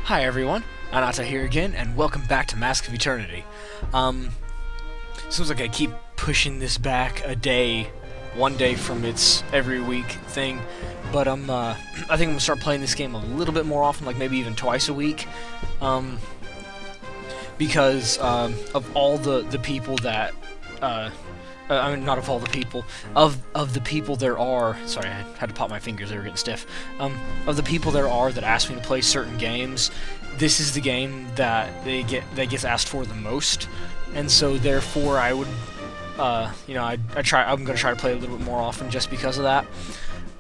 Hi everyone, Anata here again, and welcome back to Mask of Eternity. Seems like I keep pushing this back one day from its every week thing, but I think I'm gonna start playing this game a little bit more often, like maybe even twice a week, because of all the people that, I mean, not of all the people, of the people there are, sorry, I had to pop my fingers, they were getting stiff, of the people there are that ask me to play certain games, this is the game that gets asked for the most, and so therefore I would, I'm gonna try to play a little bit more often just because of that.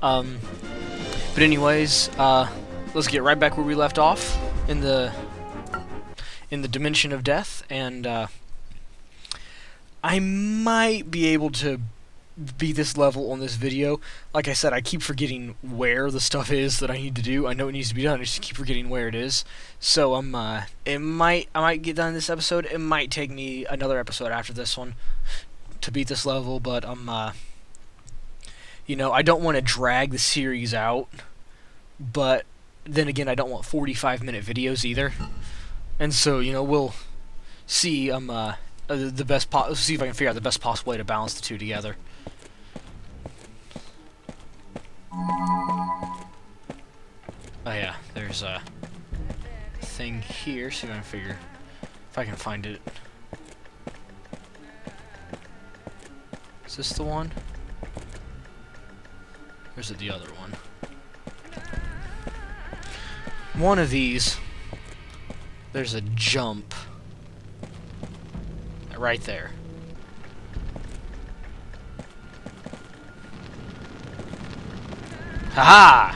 But anyways, let's get right back where we left off in the dimension of death, and I might be able to beat this level on this video. Like I said, I keep forgetting where the stuff is that I need to do. I know it needs to be done, I just keep forgetting where it is. So I might get done in this episode. It might take me another episode after this one to beat this level, but I don't want to drag the series out, but then again, I don't want 45-minute videos either. And so, we'll see see if I can figure out the best possible way to balance the two together. Oh yeah, there's a thing here, see if I can find it. Is this the one? Or is it the other one? One of these, there's a jump right there. Haha!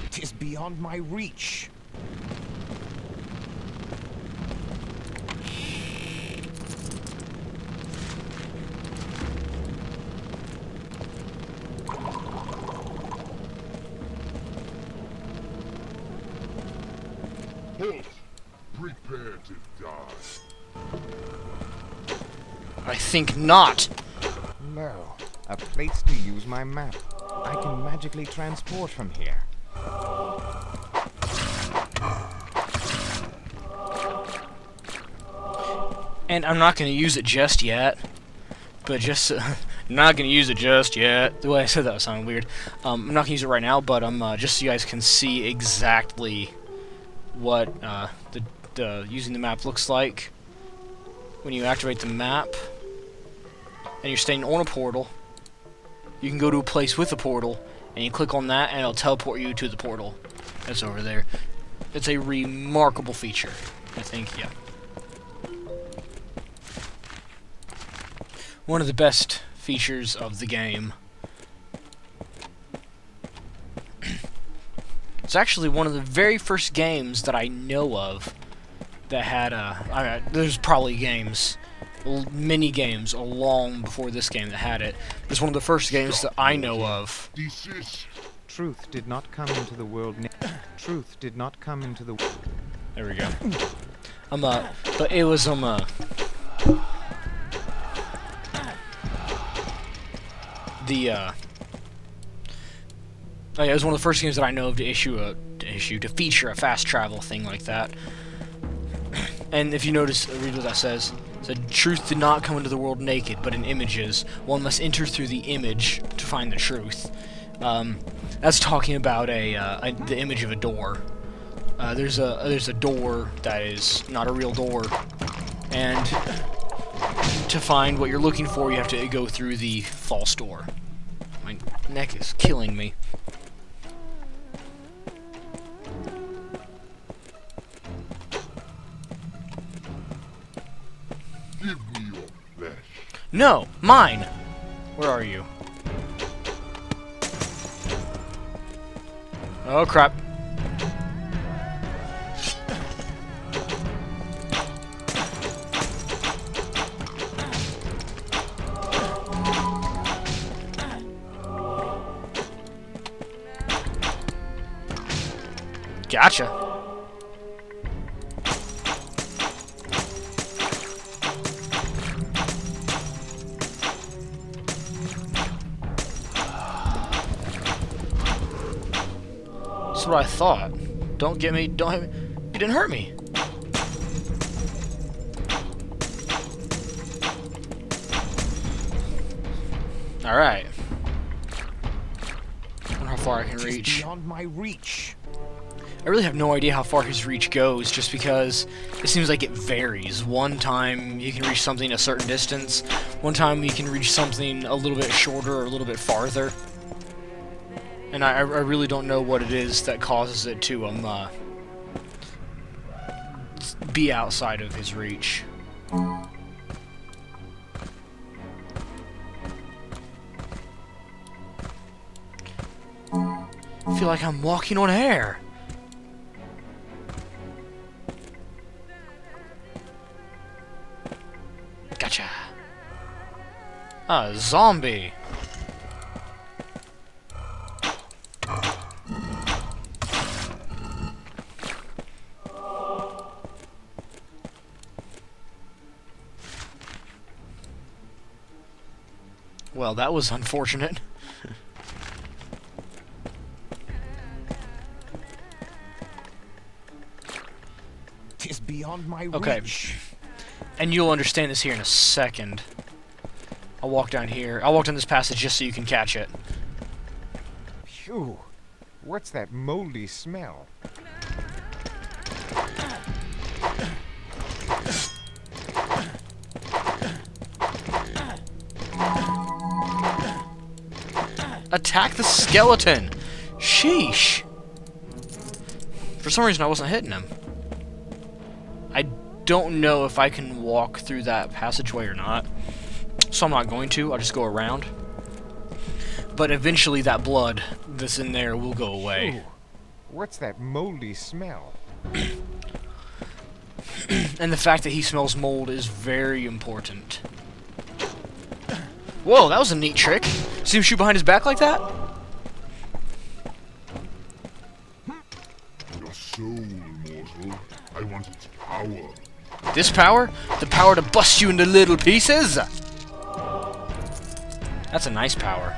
It is beyond my reach. Halt! Prepare to die. I think not. No, a place to use my map. I can magically transport from here. And I'm not going to use it just yet. But just... not going to use it just yet. The way I said that sounded weird. I'm not going to use it right now, but just so you guys can see exactly what using the map looks like. When you activate the map, and you're staying on a portal, you can go to a place with a portal, and you click on that, and it'll teleport you to the portal that's over there. It's a remarkable feature, I think, yeah. One of the best features of the game. It's actually one of the very first games that I know of that had there's probably many games long before this game that had it. It's one of the first games that I know of. Desist. Truth did not come into the world. Truth did not come into the. There we go. But it was it was one of the first games that I know of to feature a fast travel thing like that. And if you notice, read what that says. It said, truth did not come into the world naked, but in images. One must enter through the image to find the truth. That's talking about the image of a door. There's a door that is not a real door, and to find what you're looking for, you have to go through the false door. My neck is killing me. Give me your flesh. No, mine. Where are you? Oh crap. Gotcha. That's what I thought. Don't get me. Don't hit me. You didn't hurt me. Alright. I wonder how far I can reach. Beyond my reach. I really have no idea how far his reach goes, just because it seems like it varies. One time you can reach something a certain distance, one time you can reach something a little bit shorter or a little bit farther. And I really don't know what it is that causes it to be outside of his reach. I feel like I'm walking on air. Gotcha. A zombie. Well, that was unfortunate. Tis beyond my Okay. reach. And you'll understand this here in a second. I'll walk down here. I'll walk down this passage just so you can catch it. Phew. What's that moldy smell? Attack the skeleton! Sheesh! For some reason I wasn't hitting him. I don't know if I can walk through that passageway or not, so I'm not going to. I'll just go around. But eventually that blood that's in there will go away. Phew. What's that moldy smell? And the fact that he smells mold is very important. Whoa, that was a neat trick. See him shoot behind his back like that? Your soul, mortal. I want its power. This power? The power to bust you into little pieces? That's a nice power.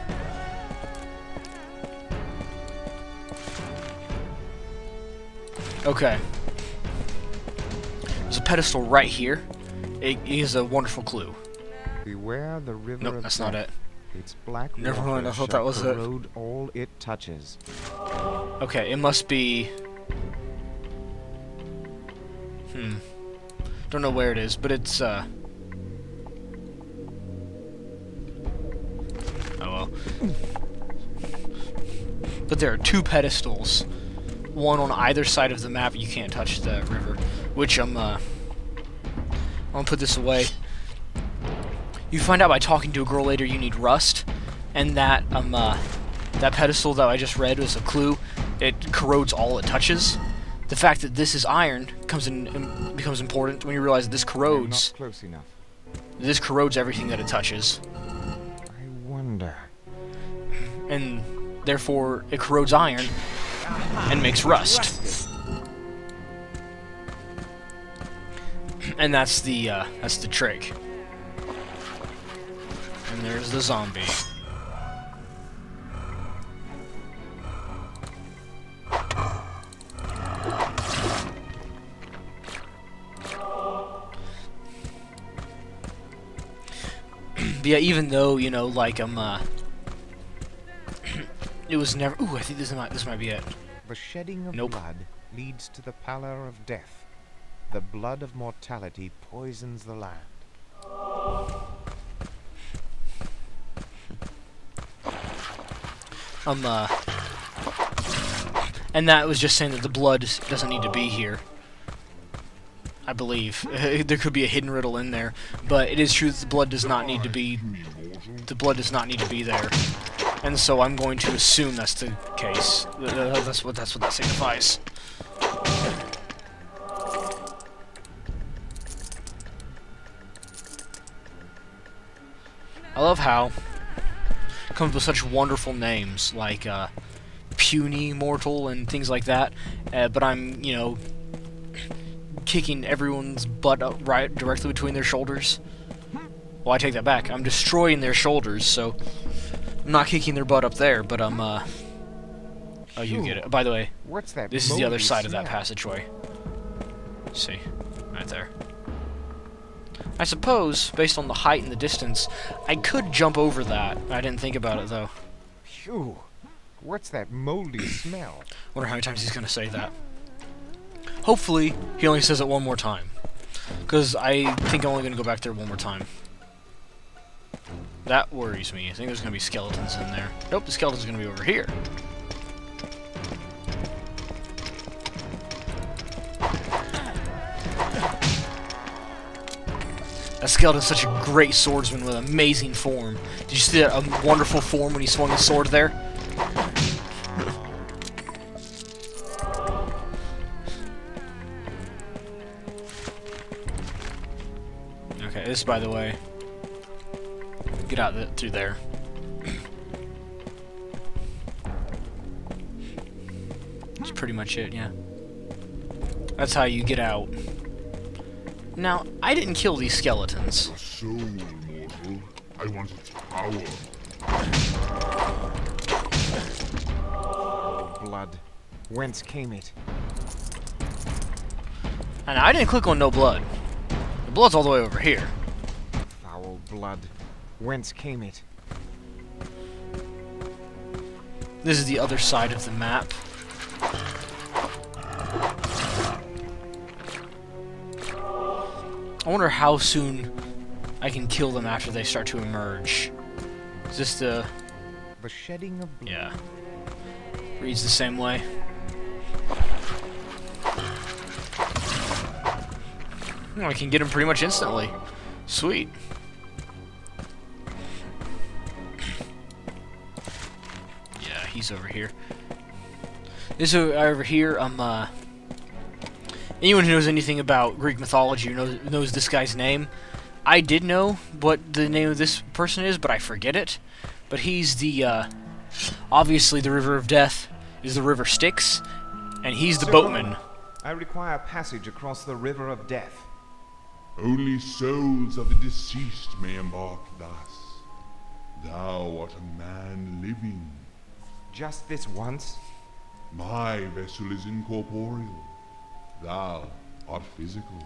Okay. There's a pedestal right here. It is a wonderful clue. Beware the river Nope, of that's not death. it. Its black Never mind, I water thought shall that was it. corrode all it touches. Okay, it must be... Don't know where it is, but it's, Oh well. But there are two pedestals. One on either side of the map. You can't touch the river. Which I'm gonna put this away. You find out by talking to a girl later you need rust. And that, that pedestal that I just read was a clue. It corrodes all it touches. The fact that this is iron becomes important when you realize that this You're corrodes. not close enough. This corrodes everything that it touches, I wonder. and therefore it corrodes iron and makes rust. And that's the trick. And there's the zombie. But yeah, even though, you know, like, it was never... Ooh, I think this might be it. The shedding of Nope. blood leads to the pallor of death. The blood of mortality poisons the land. And that was just saying that the blood doesn't need to be here. I believe. There could be a hidden riddle in there, but it is true that the blood does not need to be... The blood does not need to be there. And so I'm going to assume that's the case. That's what that signifies. I love how it comes with such wonderful names like puny mortal and things like that. But I'm, you know, kicking everyone's butt up right directly between their shoulders. Well, I take that back. I'm destroying their shoulders, so I'm not kicking their butt up there, but I'm Oh, you get it. By the way, What's that? this is the other moldy side of that smell? passageway. See, right there. I suppose, based on the height and the distance, I could jump over that. I didn't think about it, though. Phew. What's that moldy smell? Wonder how many times he's gonna say that. Hopefully, he only says it one more time. Because I think I'm only gonna go back there one more time. That worries me. I think there's gonna be skeletons in there. Nope, the skeleton's gonna be over here. That skeleton's such a great swordsman with amazing form. Did you see that wonderful form when he swung his sword there? Okay, this, by the way, get out through there. That's pretty much it, yeah. That's how you get out. Now, I didn't kill these skeletons. A soul, mortal. I want its power. Blood. Whence came it? And I didn't click on no blood. The blood's all the way over here. Foul blood. Whence came it? This is the other side of the map. I wonder how soon I can kill them after they start to emerge. Is this the... The shedding of blood. Yeah. Reads the same way. Oh, I can get him pretty much instantly. Sweet. Yeah, he's over here. This over here, anyone who knows anything about Greek mythology knows this guy's name. I did know what the name of this person is, but I forget it. But he's the, obviously the River of Death is the River Styx, and he's the boatman. I require passage across the River of Death. Only souls of the deceased may embark thus. Thou art a man living. Just this once? My vessel is incorporeal. Thou art physical.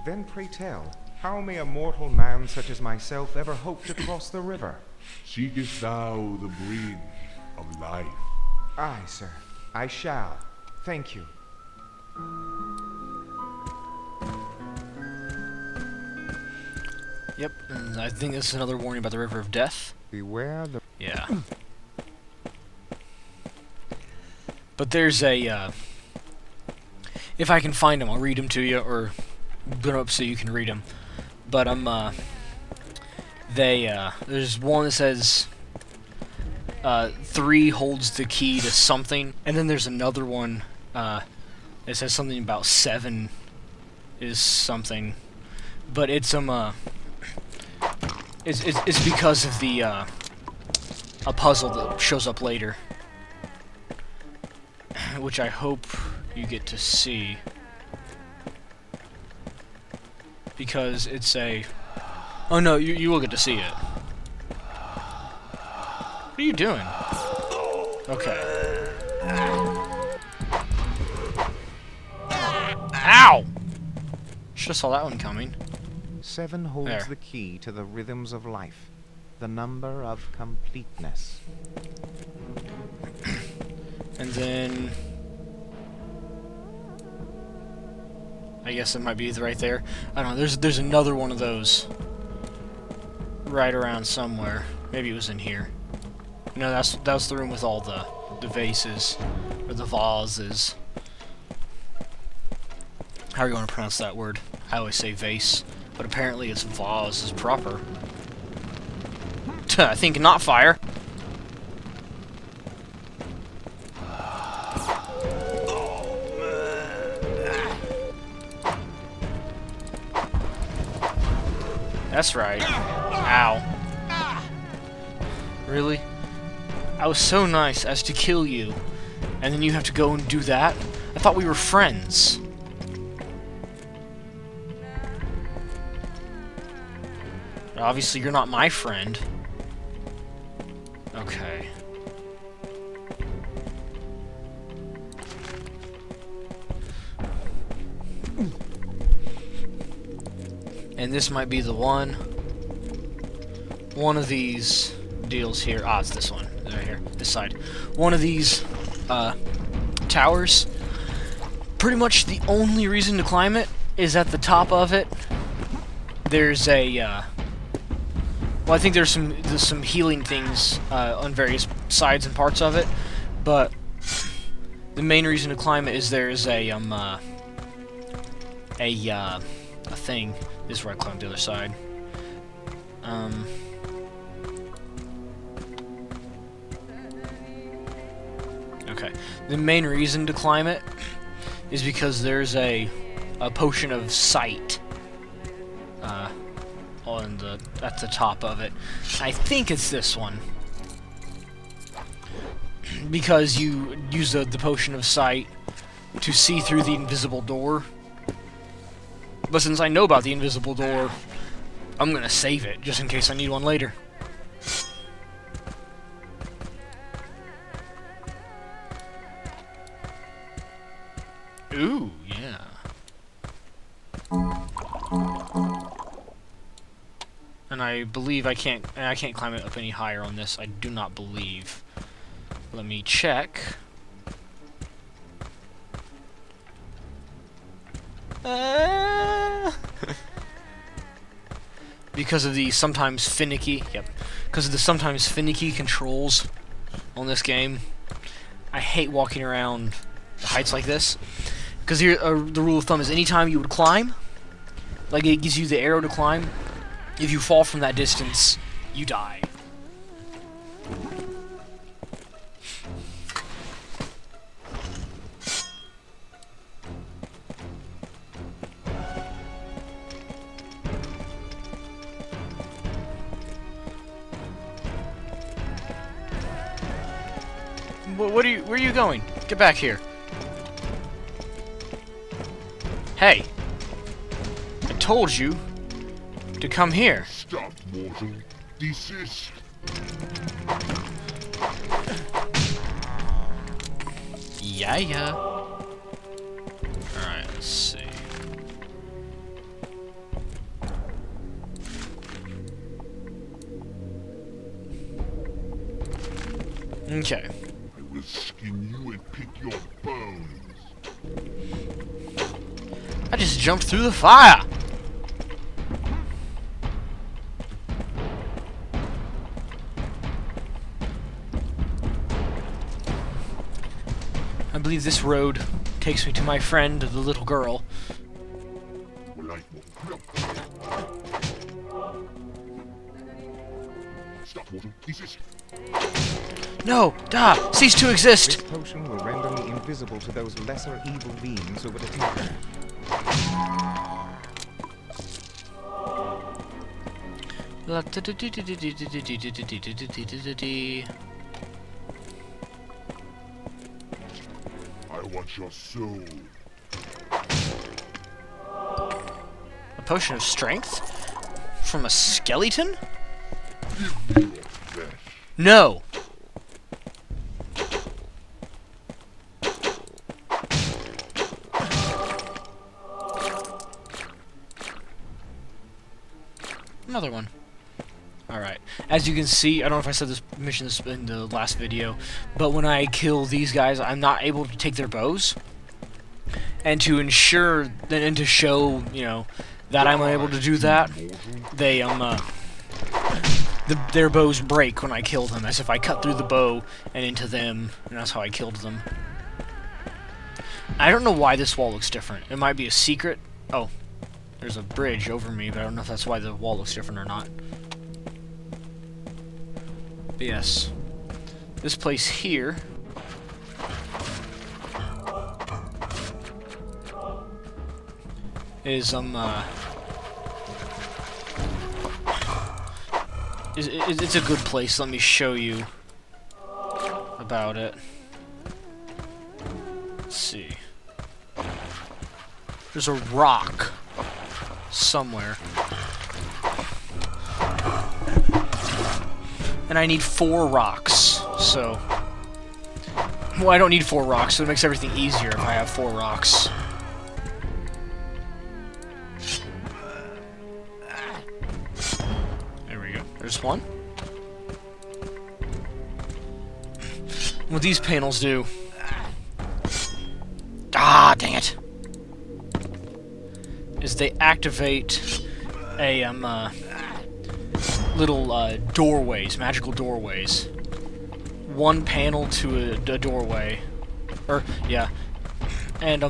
Then pray tell, how may a mortal man such as myself ever hope to cross the river? Seekest thou the bridge of life? Aye, sir. I shall. Thank you. Yep, and I think this is another warning about the River of Death. Beware the... Yeah. But there's a, if I can find them, I'll read them to you, or put them up so you can read them. But there's one that says, 3 holds the key to something, and then there's another one, that says something about 7 is something. But it's, it's because of the, a puzzle that shows up later. Which I hope you get to see. Because it's a... Oh no, you will get to see it. What are you doing? Okay. Ow! Should've saw that one coming. 7 holds There. the key to the rhythms of life, the number of completeness. And then... I guess it might be right there. I don't know, there's another one of those. Right around somewhere. Maybe it was in here. No, that was the room with all the vases. Or the vases. How are you going to pronounce that word? I always say vase. But apparently it's vase is proper. I think not fire. That's right. Ow. Really? I was so nice as to kill you, and then you have to go and do that? I thought we were friends. Obviously, you're not my friend. Okay. And this might be the one. One of these deals here. Ah, it's this one. Right here. This side. One of these towers. Pretty much the only reason to climb it is at the top of it. There's a well, I think there's some healing things on various sides and parts of it, but the main reason to climb it is there's a thing. This is where I climbed the other side. Okay. The main reason to climb it is because there's a potion of sight at the top of it. I think it's this one. Because you use the potion of sight to see through the invisible door. But since I know about the invisible door, I'm gonna save it, just in case I need one later. Ooh, yeah. And I believe I can't climb it up any higher on this. I do not believe. Let me check. Because of the sometimes finicky, because of the sometimes finicky controls on this game, I hate walking around heights like this. Because here, the rule of thumb is anytime you would climb, like it gives you the arrow to climb, if you fall from that distance, you die. Where are you going? Get back here. Hey. I told you to come here. Stop, mortal. Desist. Yeah. Alright, let's see. Okay. I will skin you and pick your bones. I just jumped through the fire! I believe this road takes me to my friend, the little girl. Stop, mortal. Desist. No! Da! Cease to exist! This potion will render me invisible to those lesser evil beings who would attack me. I want your soul. A potion of strength? From a skeleton? Give me your flesh. No! Another one. Alright. As you can see, I don't know if I said this mission in the last video, but when I kill these guys, I'm not able to take their bows. And to ensure that, and to show, you know, that I'm unable to do that, they, their bows break when I kill them, as if I cut through the bow and into them, and that's how I killed them. I don't know why this wall looks different. It might be a secret. Oh. There's a bridge over me, but I don't know if that's why the wall looks different or not. But yes. This place here is, it's a good place. Let me show you about it. Let's see. There's a rock somewhere. And I need 4 rocks, so... Well, I don't need 4 rocks, so it makes everything easier if I have 4 rocks. There's one. What these panels do... Ah, dang it! Is they activate a, little, doorways, magical doorways. One panel to a doorway. Yeah. And,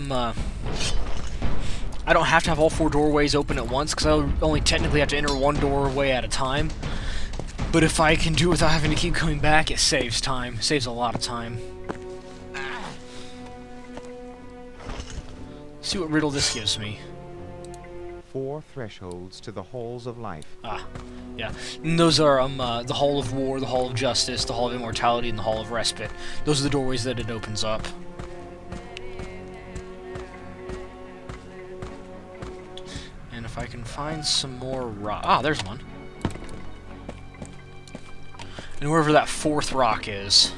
I don't have to have all 4 doorways open at once, because I only technically have to enter one doorway at a time. But if I can do it without having to keep coming back, it saves time. It saves a lot of time. See what riddle this gives me. 4 thresholds to the halls of life. Ah, yeah. And those are, the Hall of War, the Hall of Justice, the Hall of Immortality, and the Hall of Respite. Those are the doorways that it opens up. And if I can find some more rock... Ah, there's one. And wherever that 4th rock is...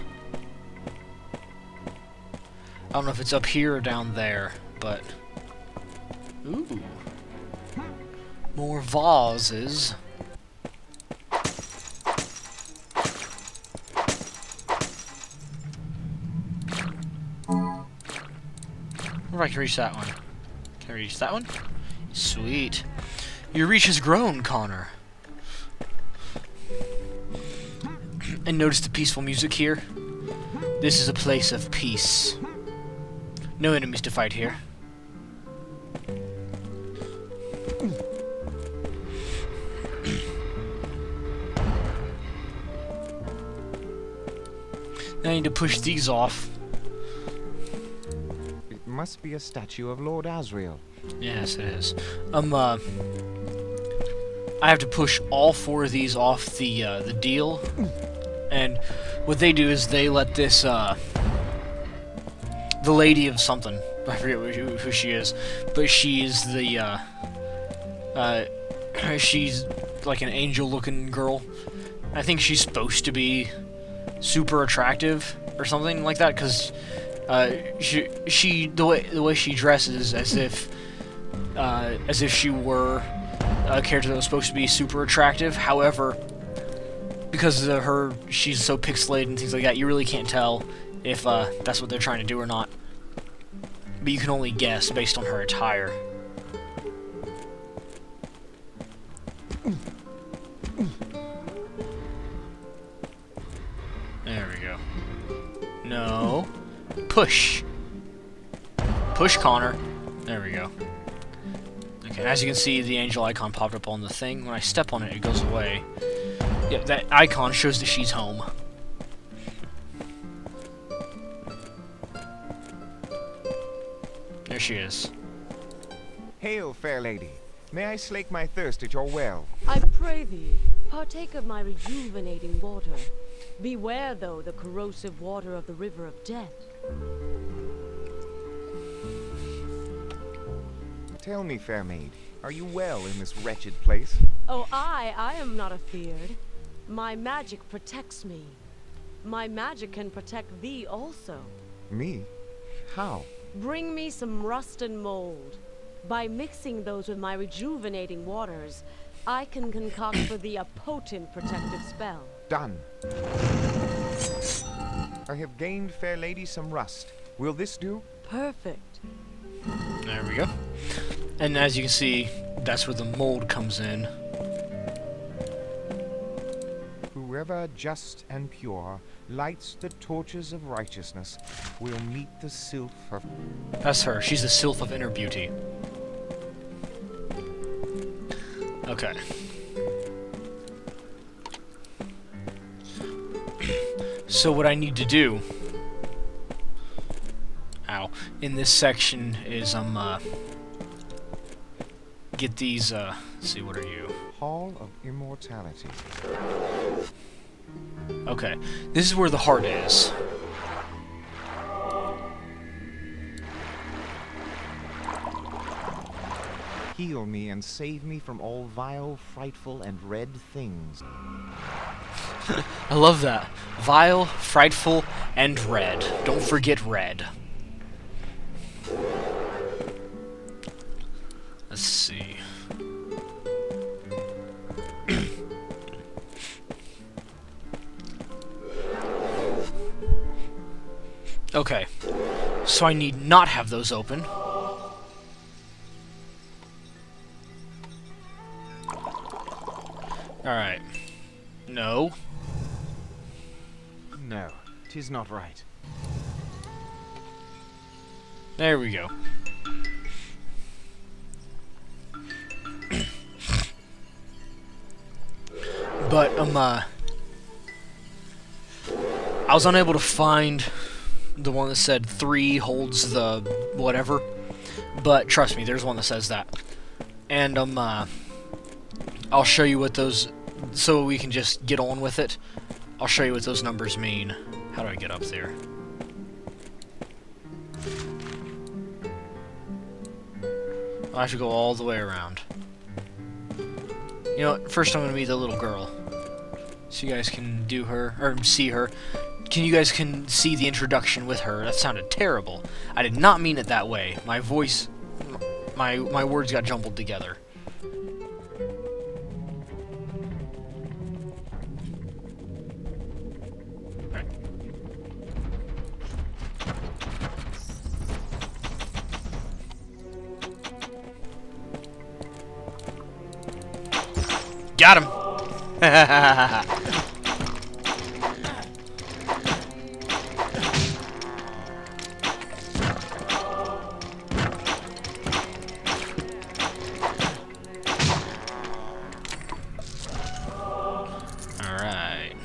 I don't know if it's up here or down there, but... Ooh. More vases. I wonder if I can reach that one. Can I reach that one? Sweet. Your reach has grown, Connor. And notice the peaceful music here? This is a place of peace. No enemies to fight here. Now I need to push these off. It must be a statue of Lord Asriel. Yes, it is. I have to push all 4 of these off the deal, and what they do is they let this, the lady of something, I forget who she is, but she's the, she's like an angel-looking girl. I think she's supposed to be super attractive or something like that, because the way she dresses as if she were a character that was supposed to be super attractive. However, because of she's so pixelated and things like that, you really can't tell if that's what they're trying to do or not. But you can only guess based on her attire. There we go. No. Push. Push, Connor. There we go. Okay, as you can see, the angel icon popped up on the thing. When I step on it, it goes away. Yep, that icon shows that she's home. There she is. Hail, fair lady. May I slake my thirst at your well? I pray thee, partake of my rejuvenating water. Beware, though, the corrosive water of the river of death. Tell me, fair maid, are you well in this wretched place? Oh, I am not afeared. My magic protects me. My magic can protect thee also. Me? How? Bring me some rust and mold. By mixing those with my rejuvenating waters, I can concoct for thee a potent protective spell. Done. I have gained, fair lady, some rust. Will this do? Perfect. There we go. And as you can see, that's where the mold comes in. Whoever just and pure lights the torches of righteousness will meet the sylph of... That's her. She's the sylph of inner beauty. Okay. So what I need to do... Ow. In this section is, get these, let's see, what are you? Hall of Immortality. Okay. This is where the heart is. Heal me and save me from all vile, frightful, and red things. I love that. Vile, frightful, and red. Don't forget red. Let's see. Okay. So I need not have those open. Alright. No. No, 'tis not right. There we go. But, I was unable to find the one that said 3 holds the whatever. But, trust me, there's one that says that. And, I'll show you what those... So we can just get on with it. I'll show you what those numbers mean. How do I get up there? I have to go all the way around. You know what? First I'm going to meet the little girl. So you guys can do her, or see her. You guys can see the introduction with her. That sounded terrible. I did not mean it that way. My voice, my words got jumbled together. Alright. Got him! Alright.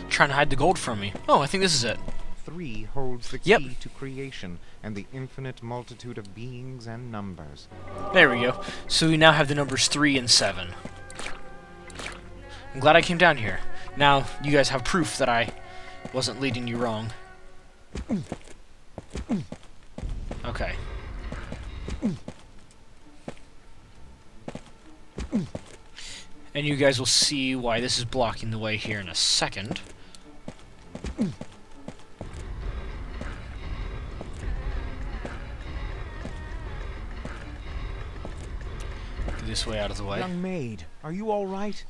Trying to hide the gold from me. Oh, I think this is it. 3 holds the Yep. key to creation and the infinite multitude of beings and numbers. There we go. So we now have the numbers 3 and 7. I'm glad I came down here. Now, you guys have proof that I wasn't leading you wrong. Okay. And you guys will see why this is blocking the way here in a second. Get this way out of the way. Young maid, are you all right?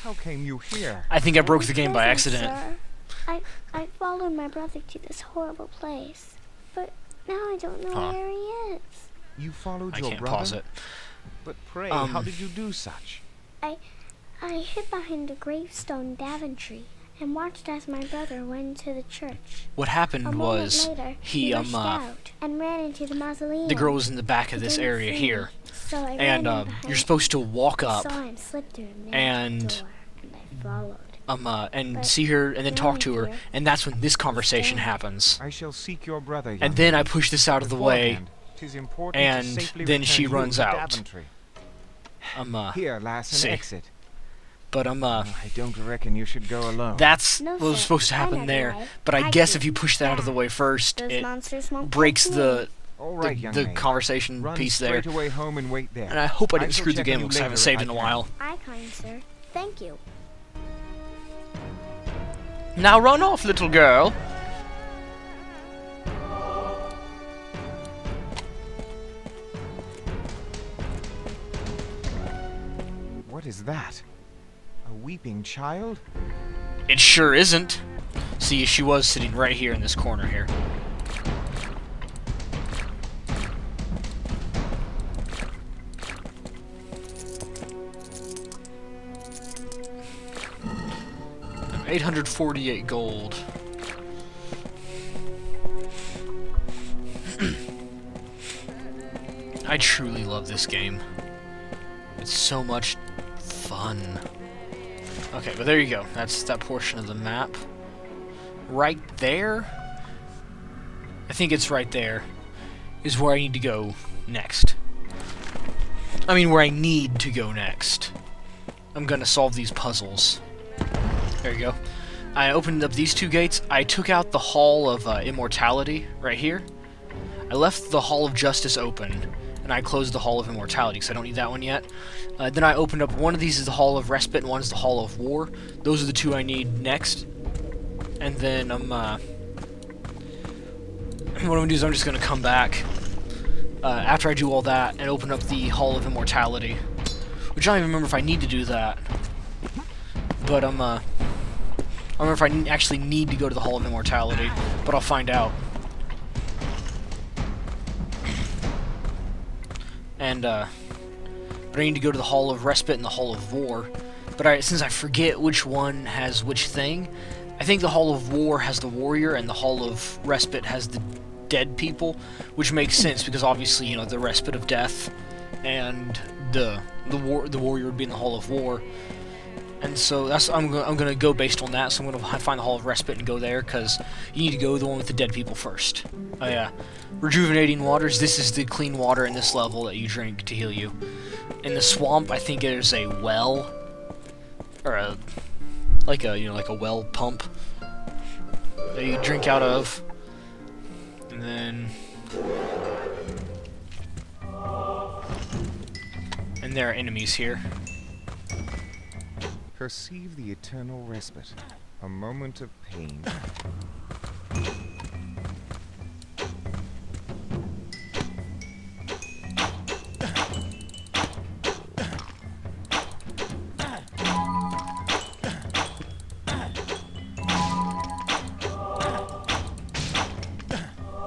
How came you here? I think I broke the game by accident. Sir. I followed my brother to this horrible place, but now I don't know Huh. where he is. You followed I your can't brother? pause it. But pray, Um, how did you do such? I hid behind a gravestone Daventry and watched as my brother went to the church. What A happened moment was later, he rushed out and ran into the mausoleum. the girl was in the back of He this didn't area see here, me, so I and ran in you're behind. supposed to walk I up, saw him slip through a and, magic door, and I followed. and But see her, and then now talk I'm to her, here. and that's when this conversation happens. I shall seek your brother, young And then I maid. push this out of the way, Beforehand, 'tis important and to safely then return she you runs to out. Daventry. Here, Here, lass, an see. exit. but I don't reckon you should go alone. that's No, what was sir. supposed to I happen know the there. way. But I I guess do. if you push that out of the way first, Those it monsters won't breaks catch me. the All right, young maid. conversation Run piece there. straight away home and wait there. And I hope I didn't shall screw the check on game you because I haven't later saved if in a can. while. Aye, kind sir. Thank you. Now run off, little girl. What is that? A weeping child? It sure isn't. See, she was sitting right here in this corner here. I'm 848 gold. I truly love this game. It's so much fun. Okay, but there you go. That's that portion of the map. Right there? I think it's right there. Is where I need to go next. I mean, where I need to go next. I'm gonna solve these puzzles. There you go. I opened up these 2 gates. I took out the Hall of Immortality right here. I left the Hall of Justice open, and I closed the Hall of Immortality because I don't need that one yet. Then I opened up one of these is the Hall of Respite, and one is the Hall of War. Those are the 2 I need next. And then what I'm gonna do is I'm just gonna come back after I do all that and open up the Hall of Immortality, which I don't even remember if I need to do that. But I don't know if I actually need to go to the Hall of Immortality, but I'll find out. And, but I need to go to the Hall of Respite and the Hall of War. But since I forget which one has which thing, I think the Hall of War has the warrior and the Hall of Respite has the dead people, which makes sense because obviously, you know, the Respite of Death and the warrior would be in the Hall of War. And so that's I'm gonna go based on that. So I'm gonna find the Hall of Respite and go there because you need to go the one with the dead people first. Oh yeah, rejuvenating waters. This is the clean water in this level that you drink to heal you. In the swamp, I think there's a well or like a well pump that you drink out of, and then there are enemies here. Perceive the eternal respite, a moment of pain.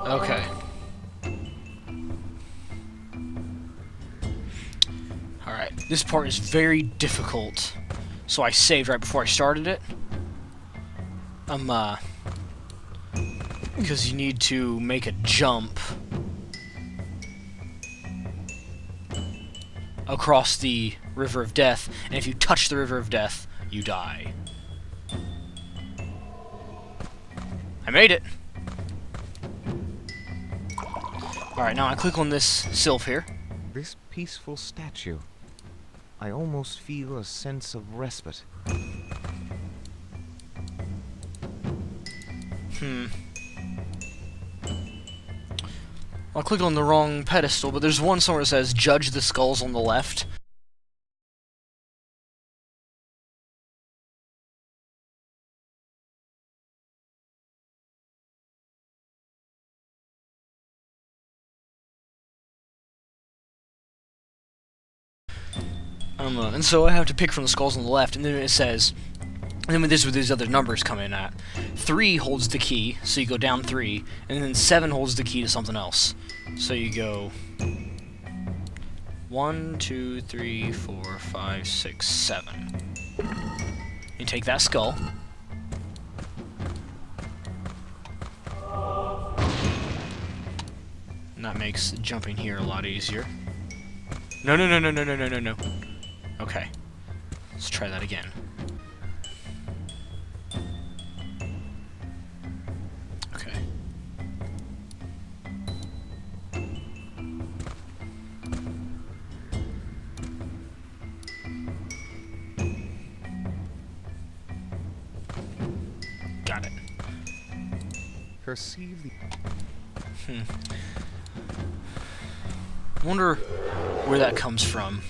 Okay. Alright, this part is very difficult. So I saved right before I started it. Because you need to make a jump across the River of Death, and if you touch the River of Death, you die. I made it! Alright, now I click on this sylph here. This peaceful statue. I almost feel a sense of respite. I clicked on the wrong pedestal, but there's one somewhere that says Judge the Skulls on the left. And so I have to pick from the skulls on the left, and then it says, and then this is where these other numbers come in at. 3 holds the key, so you go down 3, and then 7 holds the key to something else. So you go 1, 2, 3, 4, 5, 6, 7. You take that skull. And that makes jumping here a lot easier. No, no, no, no, no, no, no, no, no. Okay. Let's try that again. Okay. Got it. Perceive the... Wonder where that comes from.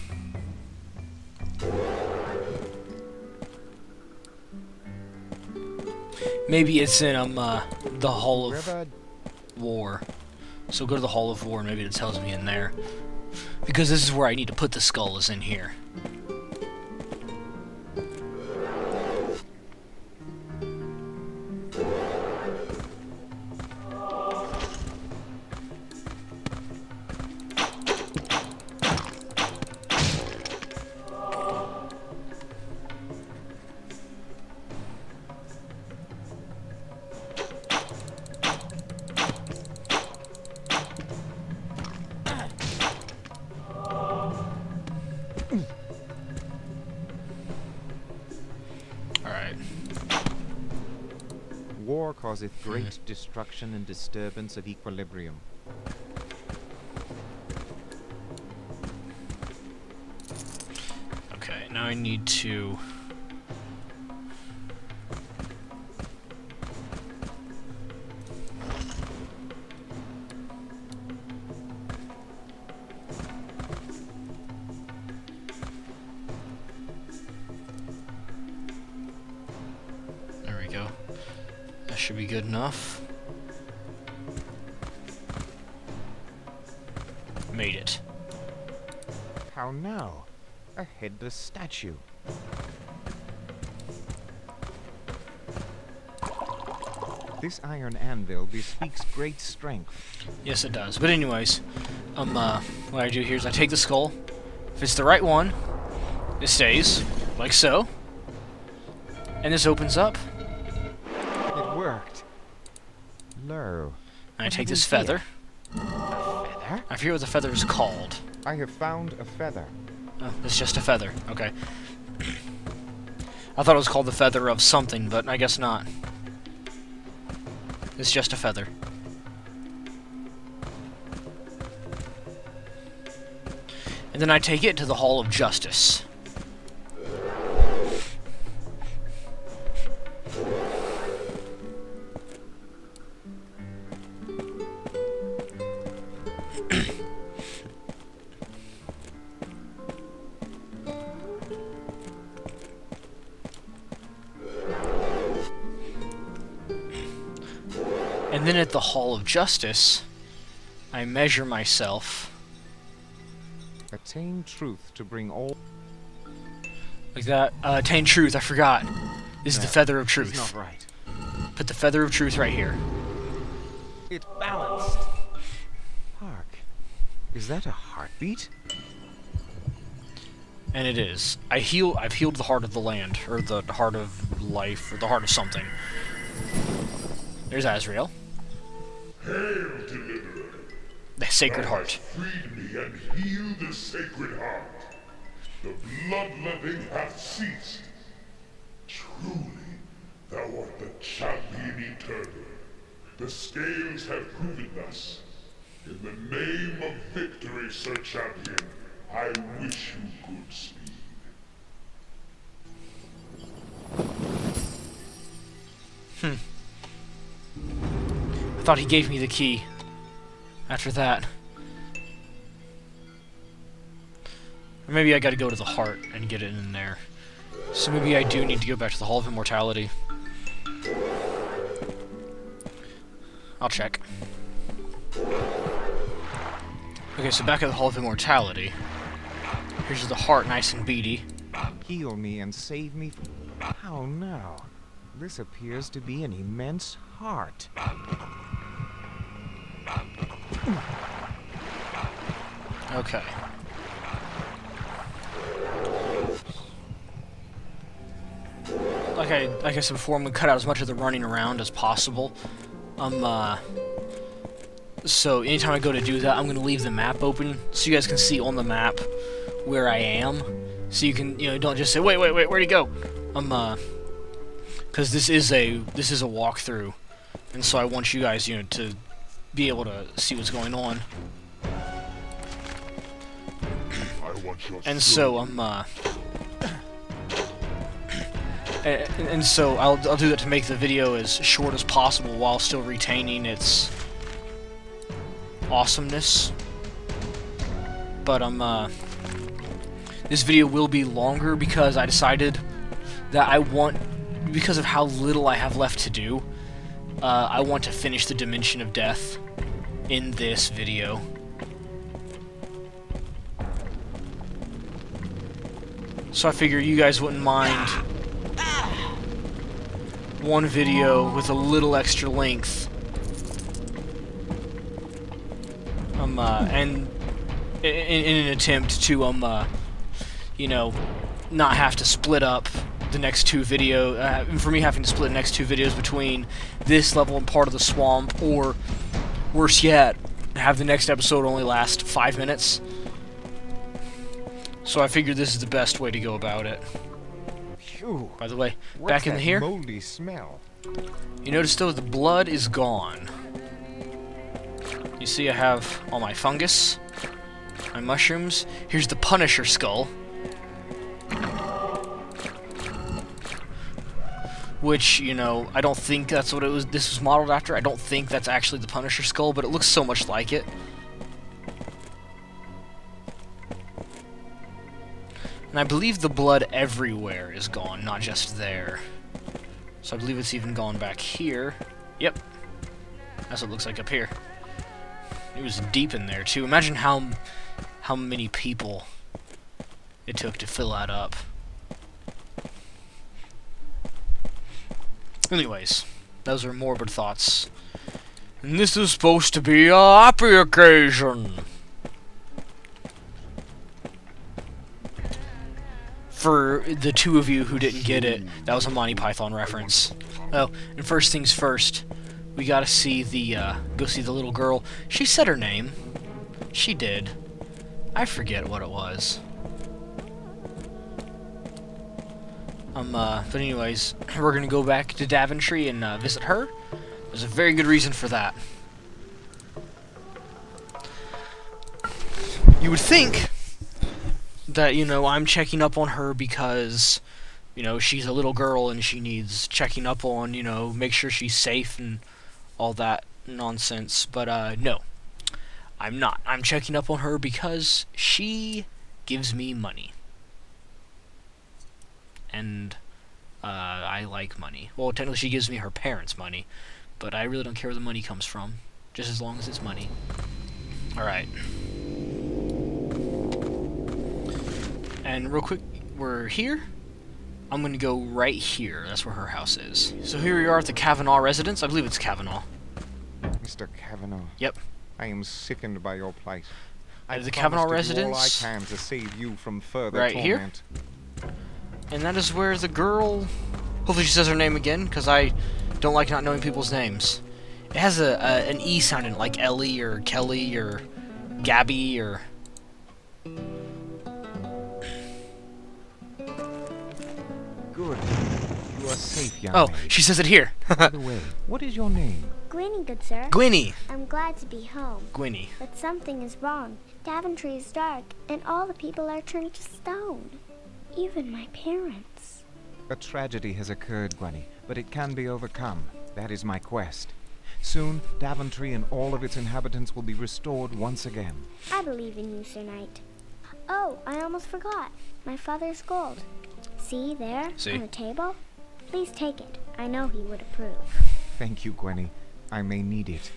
Maybe it's in the Hall of War. So go to the Hall of War, maybe it tells me in there. Because this is where I need to put the skull, is in here. War causeth great destruction and disturbance of equilibrium. Okay, now I need to... There we go. That should be good enough. Made it. How now? A headless statue. This iron anvil bespeaks great strength. Yes, it does. But anyways, what I do here is I take the skull. If it's the right one, it stays, like so. And this opens up. It worked. Lo. And I take this feather. Feather? I forget what the feather is called. I have found a feather. Oh, it's just a feather. Okay. I thought it was called the feather of something, but I guess not. It's just a feather. And then I take it to the Hall of Justice. And then at the Hall of Justice, I measure myself. Attain truth to bring all... Like that. Attain truth, I forgot. This is the Feather of Truth. It's not right. Put the Feather of Truth right here. It balanced. Hark. Is that a heartbeat? And it is. I've healed the heart of the land, or the heart of life, or the heart of something. There's Azrael. Hail, deliverer! The Sacred Thou Heart. hast freed me and healed the Sacred Heart. The bloodletting hath ceased. Truly, thou art the champion eternal. The scales have proven thus. In the name of victory, Sir Champion, I wish you good speed. I thought he gave me the key. After that. Or maybe I gotta go to the heart and get it in there. So maybe I do need to go back to the Hall of Immortality. I'll check. Okay, so back at the Hall of Immortality. Here's the heart, nice and beady. Heal me and save me from... How now? This appears to be an immense heart. Okay. Like I said before, I'm gonna cut out as much of the running around as possible. So anytime I go to do that, I'm gonna leave the map open so you guys can see on the map where I am. So you can, don't just say, wait, where'd he go? Because this is a walkthrough, and so I want you guys, to be able to see what's going on. And so and so I'll do that to make the video as short as possible while still retaining its awesomeness. But this video will be longer because I decided that because of how little I have left to do, I want to finish the Dimension of Death in this video. So I figure you guys wouldn't mind one video with a little extra length. And in an attempt to, not have to split up the next two videos, for me having to split the next two videos between this level and part of the swamp, or worse yet, have the next episode only last 5 minutes. So I figured this is the best way to go about it. Phew. By the way, What's back in that here, moldy smell? you notice though the blood is gone. You see I have all my fungus, my mushrooms. Here's the Punisher skull, which, I don't think that's what this was modeled after. I don't think that's actually the Punisher skull, but it looks so much like it. And I believe the blood everywhere is gone, not just there. So I believe it's even gone back here. Yep. That's what it looks like up here. It was deep in there, too. Imagine how many people it took to fill that up. Anyways, Those are morbid thoughts. And this is supposed to be a happy occasion. For the two of you who didn't get it, that was a Monty Python reference. Oh, and first things first, we gotta see the, go see the little girl. She said her name. She did. I forget what it was. But anyways, we're gonna go back to Daventry and visit her. There's a very good reason for that. You would think that, you know, I'm checking up on her because, you know, she's a little girl and she needs checking up on, you know, make sure she's safe and all that nonsense. But, no. I'm not. I'm checking up on her because she gives me money. And I like money. Well, technically she gives me her parents' money, but I really don't care where the money comes from, just as long as it's money. Alright. And real quick, we're here. I'm gonna go right here. That's where her house is. So here we are at the Kavanaugh residence. I believe it's Kavanaugh. Mr. Kavanaugh. Yep. I am sickened by your plight. I have the Kavanaugh residence. All I can to save you from further right torment. Here. And that is where the girl... Hopefully she says her name again, because I don't like not knowing people's names. It has an E sound in it, like Ellie or Kelly or Gabby or... Good. You are safe, young Oh, maid. she says it here. By the way, what is your name? Gwennie, good sir. Gwennie. I'm glad to be home, Gwennie. but something is wrong. Daventry is dark, and all the people are turned to stone. Even my parents. A tragedy has occurred, Gwennie, but it can be overcome. That is my quest. Soon, Daventry and all of its inhabitants will be restored once again. I believe in you, Sir Knight. Oh, I almost forgot. My father's gold. See there, See? on the table? Please take it. I know he would approve. Thank you, Gwennie. I may need it.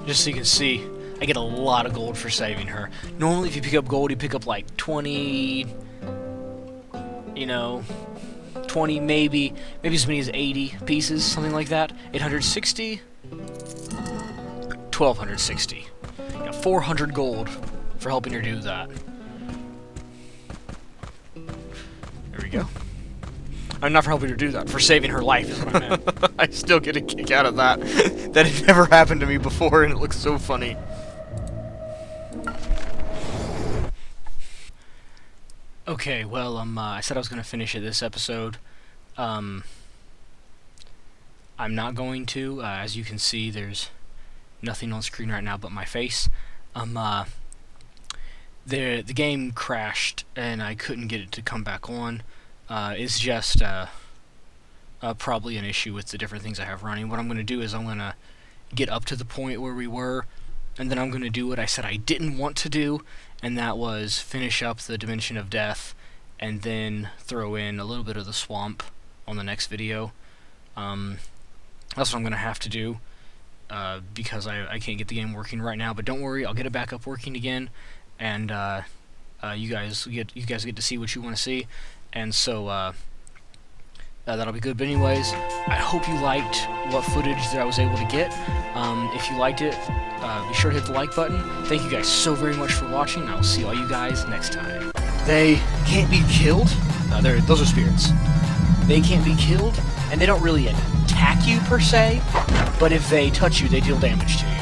Just so you can see, I get a lot of gold for saving her. Normally, if you pick up gold, you pick up like 20, you know, 20, maybe as many as 80 pieces, something like that. 860, 1260. You got 400 gold for helping her do that. There we go. I'm not for helping her do that, for saving her life is what I meant. I still get a kick out of that. That had never happened to me before, and it looks so funny. Okay, well, I said I was going to finish it this episode. I'm not going to. As you can see, there's nothing on screen right now but my face. The game crashed, and I couldn't get it to come back on. It's just probably an issue with the different things I have running. What I'm going to do is I'm going to get up to the point where we were, and then I'm going to do what I said I didn't want to do, and that was finish up the Dimension of Death, and then throw in a little bit of the swamp on the next video. That's what I'm going to have to do, because I can't get the game working right now, but don't worry, I'll get it back up working again, and you guys get to see what you want to see. And so, that'll be good. But anyways, I hope you liked what footage that I was able to get. If you liked it, be sure to hit the like button. Thank you guys so very much for watching. I will see all you guys next time. They can't be killed. Those are spirits. They can't be killed, and they don't really attack you per se, but if they touch you, they deal damage to you.